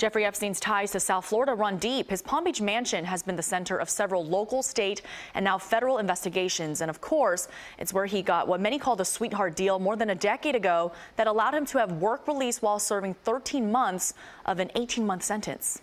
Jeffrey Epstein's ties to South Florida run deep. His Palm Beach mansion has been the center of several local, state, and now federal investigations. And of course, it's where he got what many call the sweetheart deal more than a decade ago that allowed him to have work release while serving 13 months of an 18-month sentence.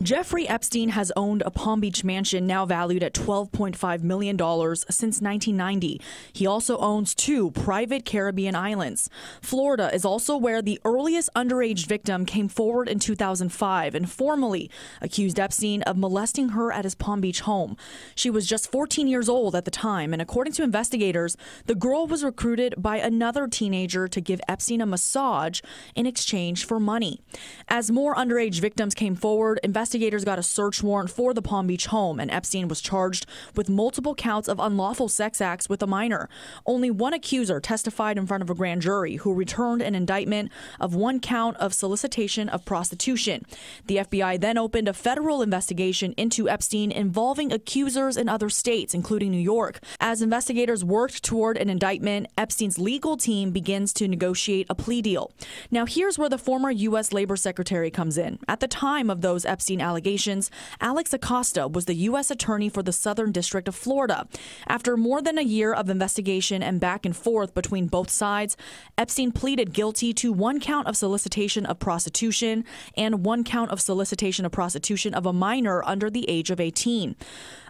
Jeffrey Epstein has owned a Palm Beach mansion now valued at $12.5 million since 1990. He also owns 2 private Caribbean islands. Florida is also where the earliest underage victim came forward in 2005 and formally accused Epstein of molesting her at his Palm Beach home. She was just 14 years old at the time, and according to investigators, the girl was recruited by another teenager to give Epstein a massage in exchange for money. As more underage victims came forward, investigators got a search warrant for the Palm Beach home, and Epstein was charged with multiple counts of unlawful sex acts with a minor. Only one accuser testified in front of a grand jury, who returned an indictment of 1 count of solicitation of prostitution. The FBI then opened a federal investigation into Epstein involving accusers in other states, including New York. As investigators worked toward an indictment, Epstein's legal team begins to negotiate a plea deal. Now, here's where the former U.S. Labor Secretary comes in. At the time of those Epstein allegations, Alex Acosta was the U.S. Attorney for the Southern District of Florida. After more than a year of investigation and back and forth between both sides, Epstein pleaded guilty to 1 count of solicitation of prostitution and 1 count of solicitation of prostitution of a minor under the age of 18.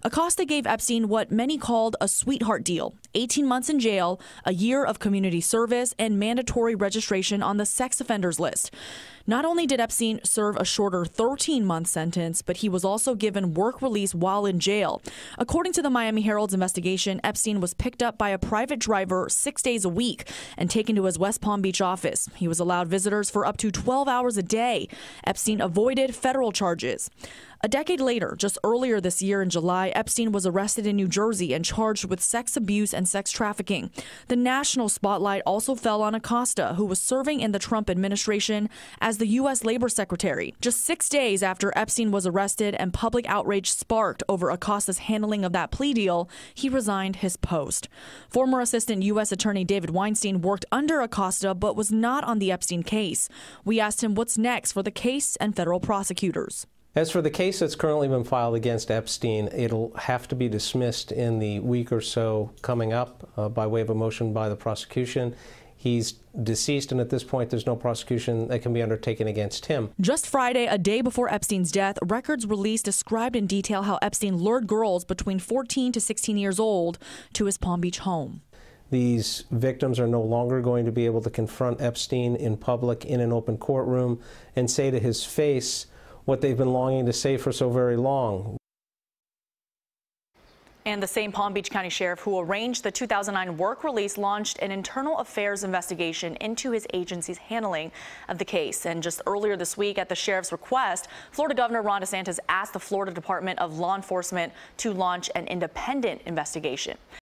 Acosta gave Epstein what many called a sweetheart deal: 18 months in jail, a year of community service, and mandatory registration on the sex offenders list. Not only did Epstein serve a shorter 13-month sentence, but he was also given work release while in jail. According to the Miami Herald's investigation, Epstein was picked up by a private driver 6 days a week and taken to his West Palm Beach office. He was allowed visitors for up to 12 hours a day. Epstein avoided federal charges. A decade later, just earlier this year in July, Epstein was arrested in New Jersey and charged with sex abuse and sex trafficking. The national spotlight also fell on Acosta, who was serving in the Trump administration as the U.S. Labor Secretary. Just 6 days after Epstein was arrested and public outrage sparked over Acosta's handling of that plea deal, he resigned his post. Former Assistant U.S. Attorney David Weinstein worked under Acosta but was not on the Epstein case. We asked him what's next for the case and federal prosecutors. As for the case that's currently been filed against Epstein, it'll have to be dismissed in the week or so coming up by way of a motion by the prosecution. He's deceased, and at this point, there's no prosecution that can be undertaken against him. Just Friday, a day before Epstein's death, records released described in detail how Epstein lured girls between 14 to 16 years old to his Palm Beach home. These victims are no longer going to be able to confront Epstein in public in an open courtroom and say to his face what they've been longing to say for so very long. And the same Palm Beach County Sheriff who arranged the 2009 work release launched an internal affairs investigation into his agency's handling of the case. And just earlier this week, at the sheriff's request, Florida Governor Ron DeSantis asked the Florida Department of Law Enforcement to launch an independent investigation.